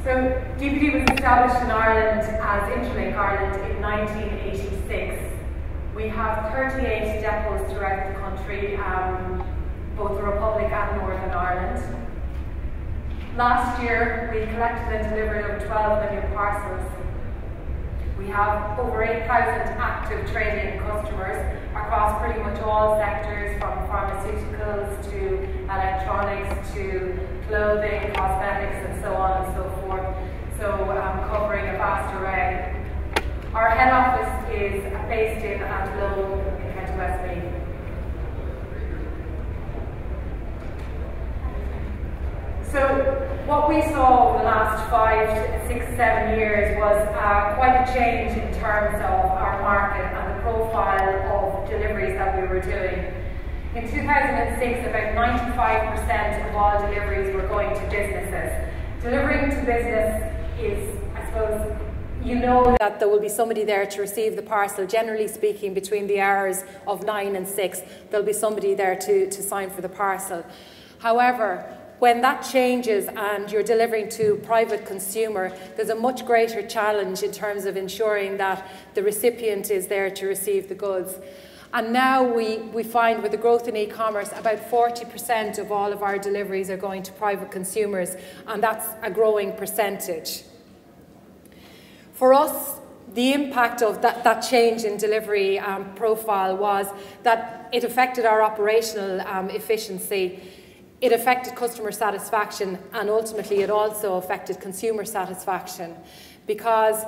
So DPD was established in Ireland as Interlink Ireland in 1986. We have 38 depots throughout the country, both the Republic and Northern Ireland. Last year we collected and delivered over 12 million parcels. We have over 8,000 active trading customers across pretty much all sectors, from pharmaceuticals to electronics to clothing, cosmetics and so on and so forth, so covering a vast array. Our head office is based in Athlone in County Westmeath. So what we saw over the last 5, 6, 7 years was quite a change in terms of our market and the profile of deliveries that we were doing. In 2006, about 95% of all deliveries were going to businesses. Delivering to business is, I suppose, you know that there will be somebody there to receive the parcel. Generally speaking, between the hours of 9 and 6, there'll be somebody there to sign for the parcel. However, when that changes and you're delivering to private consumer, there's a much greater challenge in terms of ensuring that the recipient is there to receive the goods. And now we find with the growth in e-commerce, about 40% of all of our deliveries are going to private consumers, and that's a growing percentage. For us, the impact of that change in delivery profile was that it affected our operational efficiency. It affected customer satisfaction, and ultimately it also affected consumer satisfaction, because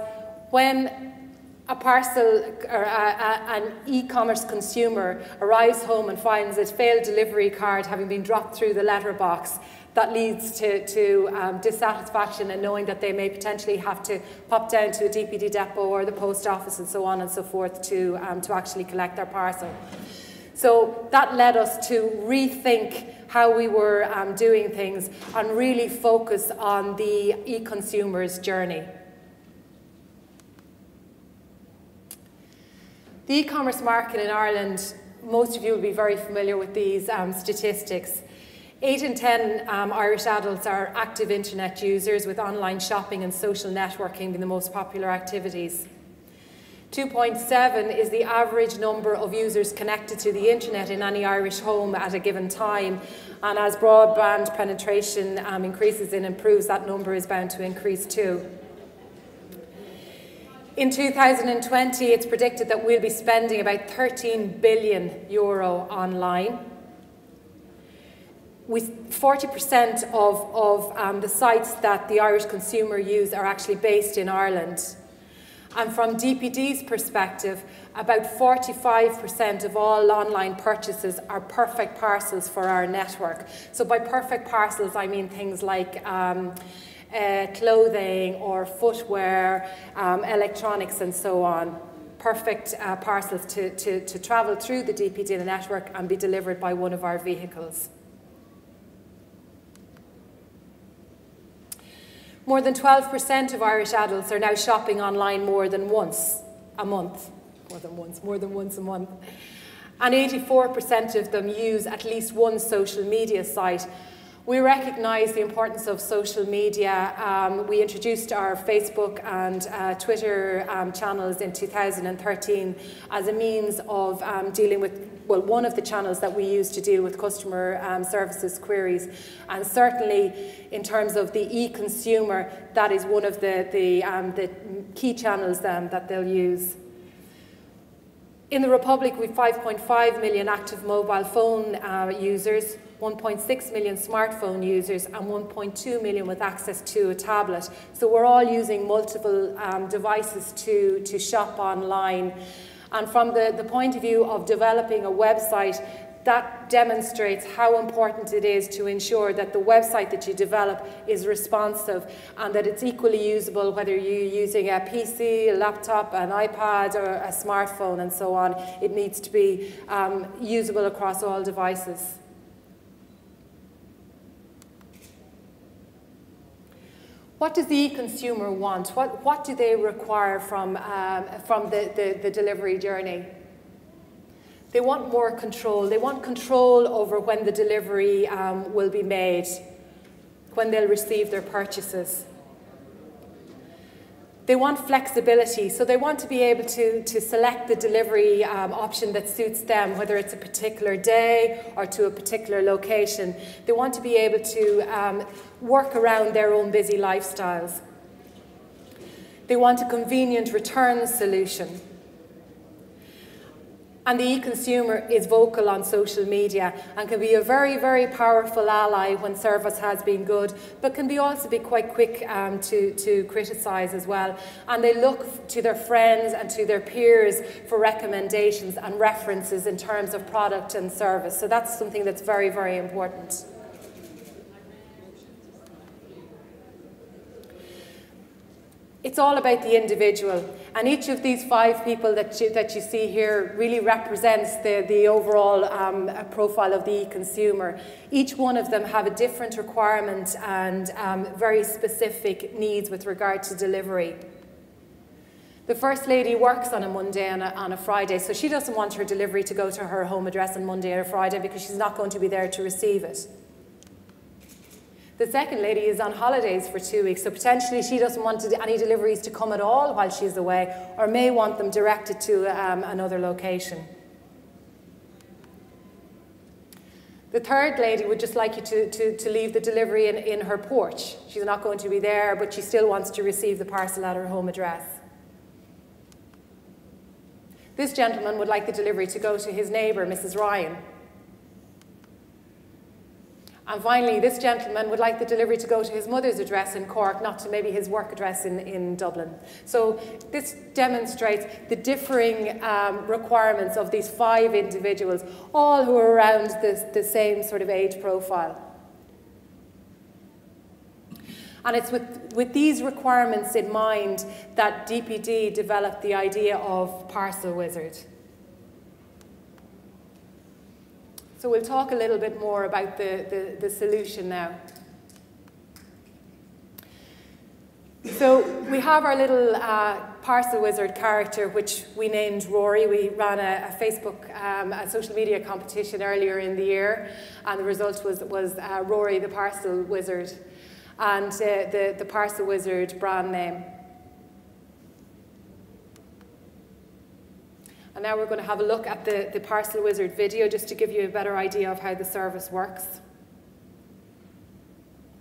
when a parcel or an e-commerce consumer arrives home and finds a failed delivery card having been dropped through the letterbox, that leads to dissatisfaction and knowing that they may potentially have to pop down to a DPD depot or the post office and so on and so forth to actually collect their parcel. So that led us to rethink how we were doing things and really focus on the e-consumer's journey. The e-commerce market in Ireland, most of you will be very familiar with these statistics. 8 in 10 Irish adults are active internet users, with online shopping and social networking being the most popular activities. 2.7 is the average number of users connected to the internet in any Irish home at a given time, and as broadband penetration increases and improves, that number is bound to increase too. In 2020, it's predicted that we'll be spending about €13 billion online. With 40% of the sites that the Irish consumer use are actually based in Ireland. And from DPD's perspective, about 45% of all online purchases are perfect parcels for our network. So by perfect parcels, I mean things like clothing or footwear, electronics and so on. Perfect parcels to travel through the DPD network and be delivered by one of our vehicles. More than 12% of Irish adults are now shopping online more than once a month. More than once a month. And 84% of them use at least one social media site. We recognise the importance of social media. We introduced our Facebook and Twitter channels in 2013 as a means of dealing with, well, one of the channels that we use to deal with customer services queries. And certainly in terms of the e-consumer, that is one of the key channels that they'll use. In the Republic, we have 5.5 million active mobile phone users, 1.6 million smartphone users, and 1.2 million with access to a tablet. So we're all using multiple devices to shop online. And from the point of view of developing a website, that demonstrates how important it is to ensure that the website that you develop is responsive and that it's equally usable whether you're using a PC, a laptop, an iPad or a smartphone and so on. It needs to be usable across all devices. What does the e-consumer want? What do they require from the delivery journey? They want more control. They want control over when the delivery will be made, when they'll receive their purchases. They want flexibility, so they want to be able to select the delivery option that suits them, whether it's a particular day or to a particular location. They want to be able to work around their own busy lifestyles. They want a convenient return solution. And the e-consumer is vocal on social media and can be a very, very powerful ally when service has been good, but can also be quite quick to criticise as well. And they look to their friends and to their peers for recommendations and references in terms of product and service. So that's something that's very, very important. It's all about the individual, and each of these 5 people that you see here really represents the overall profile of the consumer. Each one of them have a different requirement and very specific needs with regard to delivery. The First Lady works on a Monday and on a Friday, so she doesn't want her delivery to go to her home address on Monday or Friday because she's not going to be there to receive it. The Second Lady is on holidays for 2 weeks, so potentially she doesn't want any deliveries to come at all while she's away, or may want them directed to another location. The Third Lady would just like you to leave the delivery in her porch. She's not going to be there, but she still wants to receive the parcel at her home address. This gentleman would like the delivery to go to his neighbour, Mrs. Ryan. And finally, this gentleman would like the delivery to go to his mother's address in Cork, not to maybe his work address in Dublin. So this demonstrates the differing requirements of these 5 individuals, all who are around the same sort of age profile. And it's with these requirements in mind that DPD developed the idea of Parcel Wizard. So we'll talk a little bit more about the solution now. So we have our little Parcel Wizard character, which we named Rory. We ran a Facebook, a social media competition earlier in the year, and the result was Rory the Parcel Wizard, and the Parcel Wizard brand name. And now we're going to have a look at the Parcel Wizard video just to give you a better idea of how the service works.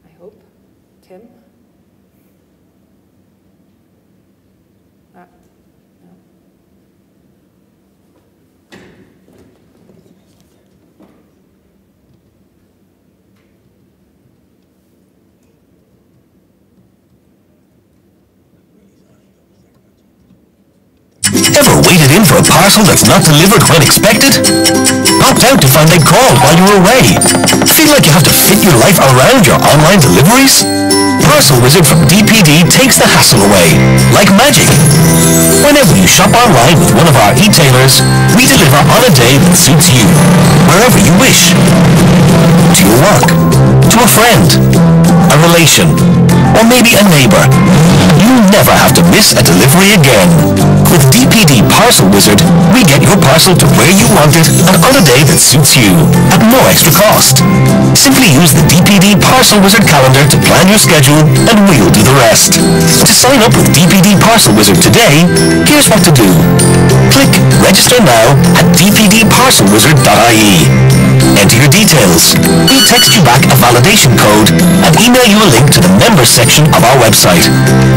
I hope. Tim? No. Ever waited in for a parcel that's not delivered when expected? Popped out to find they'd called while you were away? Feel like you have to fit your life around your online deliveries? Parcel Wizard from DPD takes the hassle away, like magic. Whenever you shop online with one of our e-tailers, we deliver on a day that suits you, wherever you wish. To your work, to a friend, a relation, or maybe a neighbor. You never have to miss a delivery again. With DPD Parcel Wizard, we get your parcel to where you want it and on a day that suits you, at no extra cost. Simply use the DPD Parcel Wizard calendar to plan your schedule, and we'll do the rest. To sign up with DPD Parcel Wizard today, here's what to do. Click Register Now at dpdparcelwizard.ie. Enter your details. We'll text you back a validation code and email you a link to the members section of our website.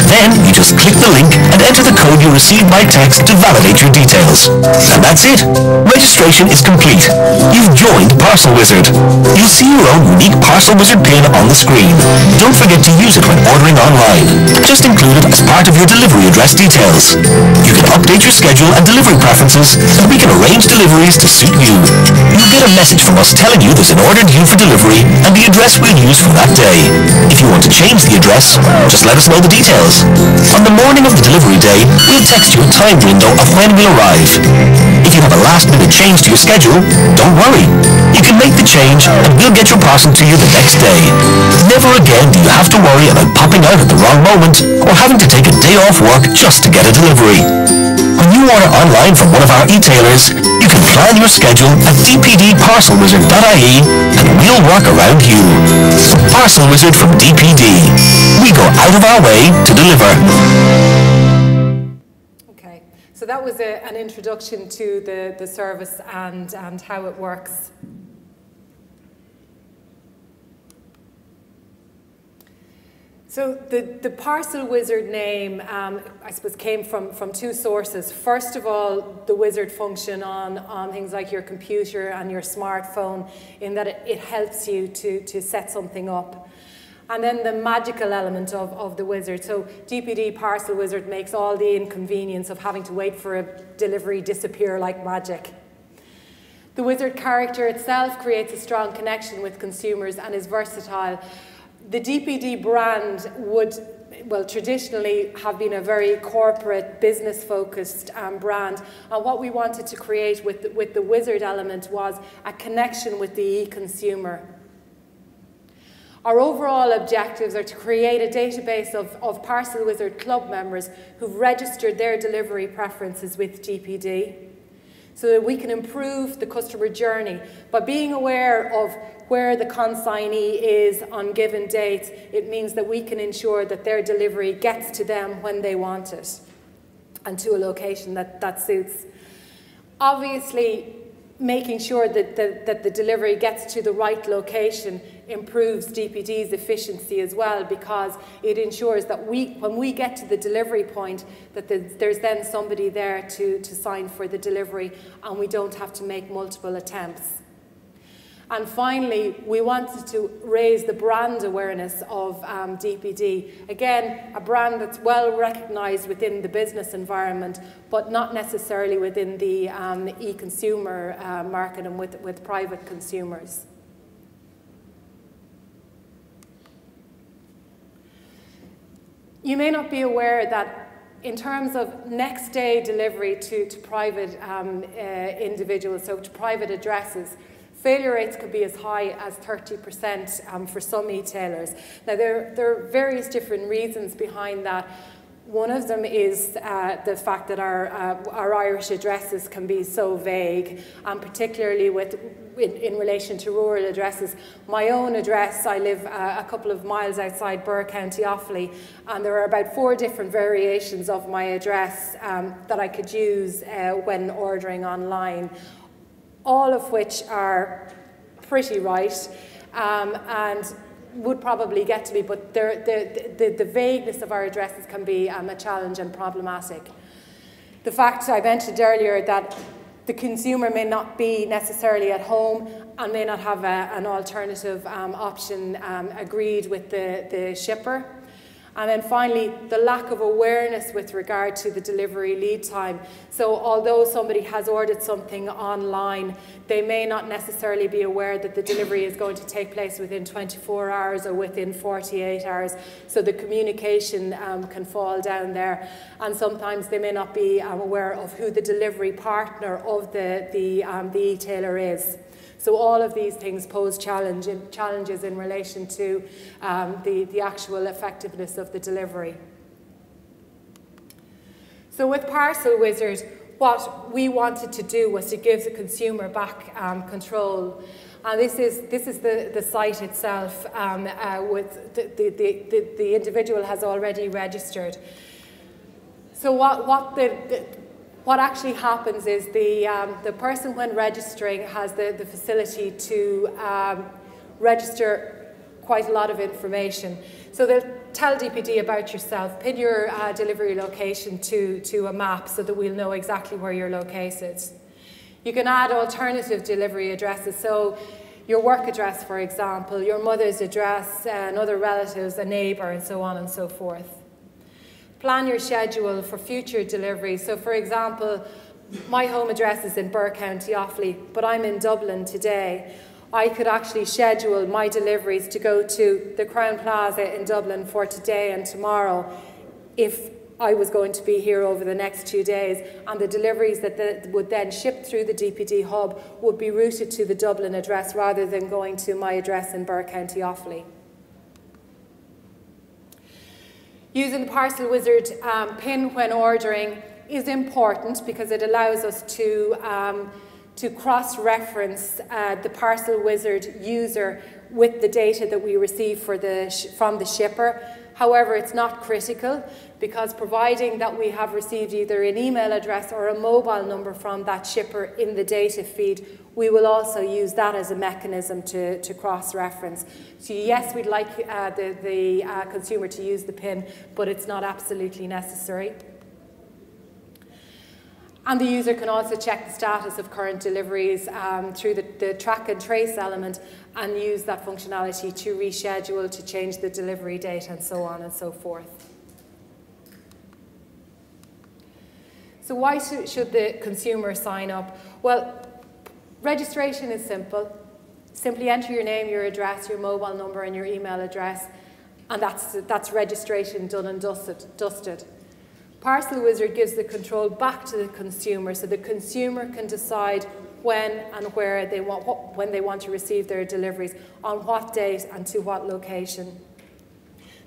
Then you just click the link and enter the code you received by text to validate your details. And that's it. Registration is complete. You've joined Parcel Wizard. You'll see your own unique Parcel Wizard pin on the screen. Don't forget to use it when ordering online. Just include it as part of your delivery address details. You can update your schedule and delivery preferences, and we can arrange deliveries to suit you. You'll get a message from us telling you there's an order due for delivery and the address we'll use for that day. If you want to change the address, just let us know the details. On the morning of the delivery day, we'll text you a time window of when we'll arrive. If you have a last-minute change to your schedule, don't worry. You can make the change and we'll get your parcel to you the next day. Never again do you have to worry about popping out at the wrong moment or having to take a day off work just to get a delivery. When you order online from one of our e-tailers, you can plan your schedule at dpdparcelwizard.ie and we'll work around you. Parcel Wizard from DPD. We go out of our way to deliver. So that was an introduction to the service and how it works. So the Parcel Wizard name, I suppose, came from two sources. First of all, the wizard function on things like your computer and your smartphone, in that it helps you to set something up. And then the magical element of the wizard. So DPD Parcel Wizard makes all the inconvenience of having to wait for a delivery disappear like magic. The wizard character itself creates a strong connection with consumers and is versatile. The DPD brand would, well, traditionally have been a very corporate, business-focused brand. And what we wanted to create with the wizard element was a connection with the e-consumer. Our overall objectives are to create a database of Parcel Wizard Club members who've registered their delivery preferences with DPD, so that we can improve the customer journey. By being aware of where the consignee is on given dates, it means that we can ensure that their delivery gets to them when they want it and to a location that suits. Obviously, making sure that the delivery gets to the right location improves DPD's efficiency as well, because it ensures that when we get to the delivery point, that there's then somebody there to sign for the delivery, and we don't have to make multiple attempts. And finally, we wanted to raise the brand awareness of DPD. Again, a brand that's well recognised within the business environment, but not necessarily within the e-consumer market and with private consumers. You may not be aware that in terms of next day delivery to private individuals, so to private addresses, failure rates could be as high as 30% for some e-tailers. Now, there are various different reasons behind that. One of them is the fact that our Irish addresses can be so vague, and particularly in relation to rural addresses. My own address, I live a couple of miles outside Birr, County Offaly, and there are about 4 different variations of my address that I could use when ordering online, all of which are pretty right and would probably get to me, but the vagueness of our addresses can be a challenge and problematic. The fact I mentioned earlier that the consumer may not be necessarily at home and may not have an alternative option agreed with the shipper. And then finally, the lack of awareness with regard to the delivery lead time. So although somebody has ordered something online, they may not necessarily be aware that the delivery is going to take place within 24 hours or within 48 hours. So the communication can fall down there. And sometimes they may not be aware of who the delivery partner of the e-tailer is. So all of these things pose challenges in relation to the actual effectiveness of the delivery. So with Parcel Wizard, what we wanted to do was to give the consumer back control. And this is the site itself with the individual has already registered. So what actually happens is the person, when registering, has the facility to register quite a lot of information. So they'll tell DPD about yourself, pin your delivery location to a map so that we'll know exactly where you're located. You can add alternative delivery addresses, so your work address, for example, your mother's address, another relatives, a neighbour, and so on and so forth. Plan your schedule for future deliveries. So, for example, my home address is in Birr, County Offaly, but I'm in Dublin today. I could actually schedule my deliveries to go to the Crown Plaza in Dublin for today and tomorrow if I was going to be here over the next 2 days, and the deliveries that would then ship through the DPD hub would be routed to the Dublin address rather than going to my address in Birr, County Offaly. Using the Parcel Wizard PIN when ordering is important because it allows us to cross-reference the Parcel Wizard user with the data that we receive from the shipper, However, it's not critical, because providing that we have received either an email address or a mobile number from that shipper in the data feed, we will also use that as a mechanism to cross-reference. So yes, we'd like the consumer to use the PIN, but it's not absolutely necessary. And the user can also check the status of current deliveries through the track and trace element, and use that functionality to reschedule, to change the delivery date, and so on and so forth. So why should the consumer sign up? Well, registration is simple. Simply enter your name, your address, your mobile number, and your email address, and that's registration done and dusted. Parcel Wizard gives the control back to the consumer, so the consumer can decide when and where they when they want to receive their deliveries, on what date and to what location.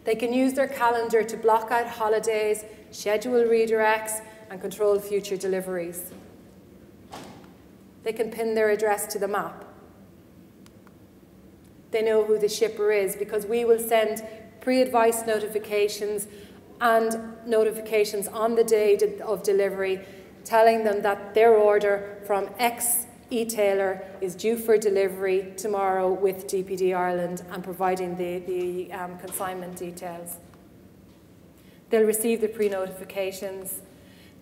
They can use their calendar to block out holidays, schedule redirects, and control future deliveries. They can pin their address to the map. They know who the shipper is, because we will send pre-advice notifications and notifications on the day of delivery, telling them that their order from X e-tailer is due for delivery tomorrow with DPD Ireland, and providing the consignment details. They'll receive the pre-notifications.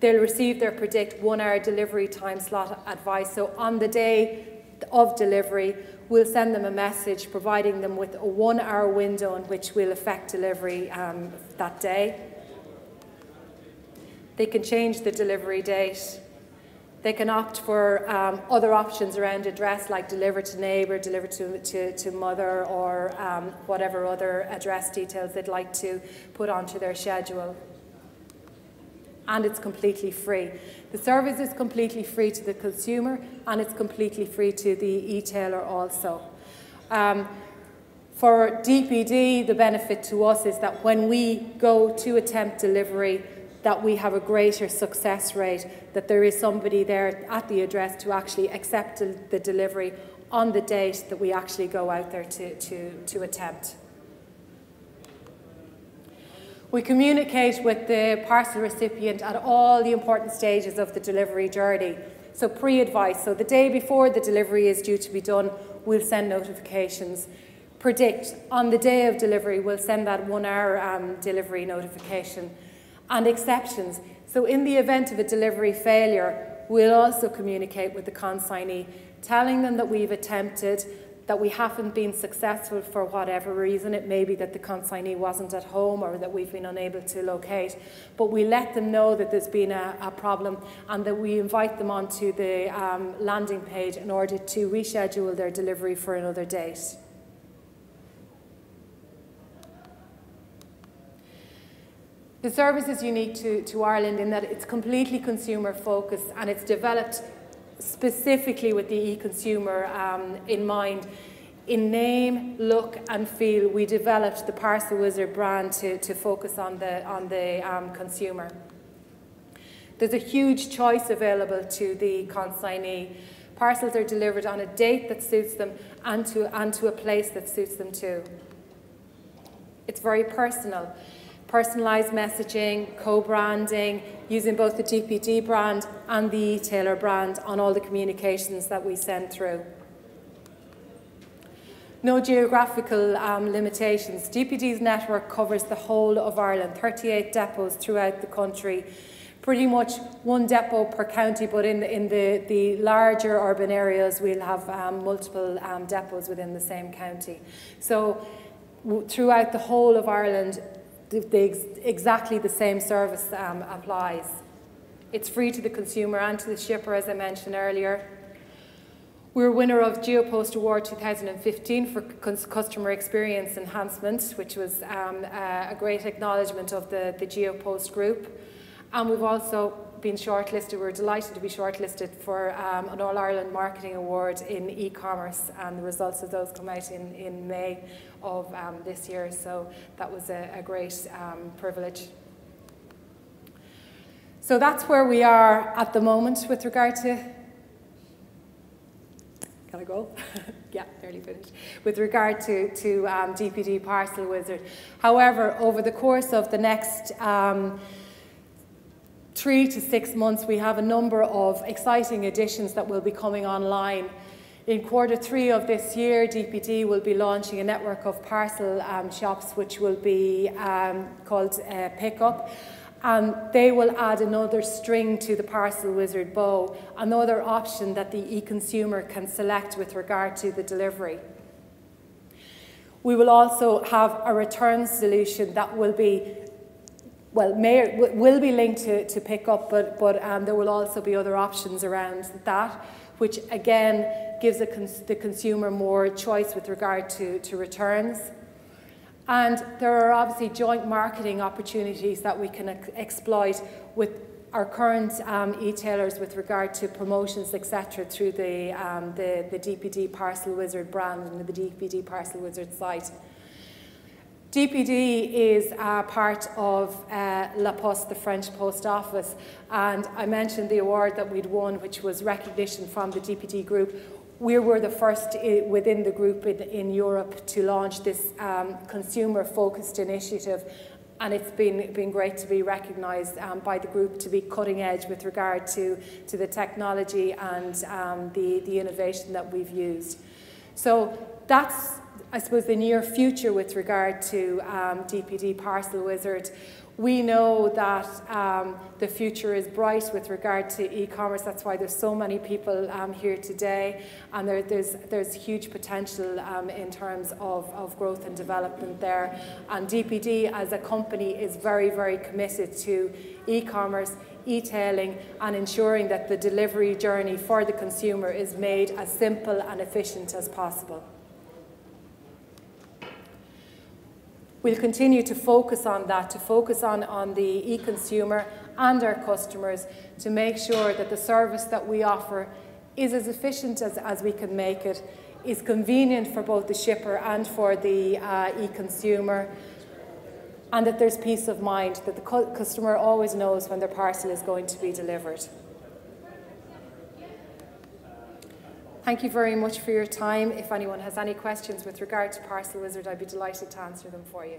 They'll receive their predict 1 hour delivery time slot advice. So on the day of delivery, we'll send them a message providing them with a 1 hour window in which we'll effect delivery that day. They can change the delivery date. They can opt for other options around address, like deliver to neighbour, deliver to mother, or whatever other address details they'd like to put onto their schedule. And it's completely free. The service is completely free to the consumer, and it's completely free to the e-tailer also. For DPD, the benefit to us is that when we go to attempt delivery, that we have a greater success rate, that there is somebody there at the address to actually accept the delivery on the date that we actually go out there to attempt. We communicate with the parcel recipient at all the important stages of the delivery journey. So pre-advice, so the day before the delivery is due to be done, we'll send notifications. Predict, on the day of delivery, we'll send that 1 hour delivery notification. And exceptions, so in the event of a delivery failure, we'll also communicate with the consignee, telling them that we've attempted, that we haven't been successful for whatever reason. It may be that the consignee wasn't at home, or that we've been unable to locate, but we let them know that there's been a problem, and that we invite them onto the landing page in order to reschedule their delivery for another date. The service is unique to Ireland in that it's completely consumer focused, and it's developed specifically with the e-consumer in mind. In name, look and feel, we developed the Parcel Wizard brand to focus on the consumer. There's a huge choice available to the consignee. Parcels are delivered on a date that suits them, and to a place that suits them too. It's very personal. Personalised messaging, co-branding, using both the DPD brand and the e-tailer brand on all the communications that we send through. No geographical limitations. DPD's network covers the whole of Ireland, 38 depots throughout the country. Pretty much one depot per county, but in the larger urban areas we'll have multiple depots within the same county. So throughout the whole of Ireland, exactly the same service applies. It's free to the consumer and to the shipper, as I mentioned earlier. We're winner of GeoPost Award 2015 for customer experience enhancement, which was a great acknowledgement of the GeoPost group. And we've also been shortlisted, we're delighted to be shortlisted for an All-Ireland Marketing Award in e-commerce, and the results of those come out in May of this year, so that was a great privilege. So that's where we are at the moment with regard to... Can I go? Yeah, nearly finished. With regard to DPD Parcel Wizard. However, over the course of the next 3 to 6 months, we have a number of exciting additions that will be coming online. In Q3 of this year, DPD will be launching a network of parcel shops which will be called Pickup. They will add another string to the Parcel Wizard bow, another option that the e-consumer can select with regard to the delivery. We will also have a returns solution that will be, well, will be linked to Pickup, but there will also be other options around that, which again gives the consumer more choice with regard to returns. And there are obviously joint marketing opportunities that we can exploit with our current e-tailers with regard to promotions, etc., through the DPD Parcel Wizard brand and the DPD Parcel Wizard site. DPD is part of La Poste, the French Post Office, and I mentioned the award that we'd won, which was recognition from the DPD group. We were the first within the group in Europe to launch this consumer-focused initiative, and it's been great to be recognised by the group to be cutting edge with regard to the technology and the innovation that we've used. So that's, I suppose, the near future with regard to DPD Parcel Wizard. We know that the future is bright with regard to e-commerce. That's why there's so many people here today, and there's huge potential in terms of growth and development there. And DPD as a company is very, very committed to e-commerce, e-tailing, and ensuring that the delivery journey for the consumer is made as simple and efficient as possible. We'll continue to focus on that, to focus on the e-consumer and our customers to make sure that the service that we offer is as efficient as we can make it, is convenient for both the shipper and for the e-consumer, and that there's peace of mind, that the customer always knows when their parcel is going to be delivered. Thank you very much for your time. If anyone has any questions with regard to Parcel Wizard, I'd be delighted to answer them for you.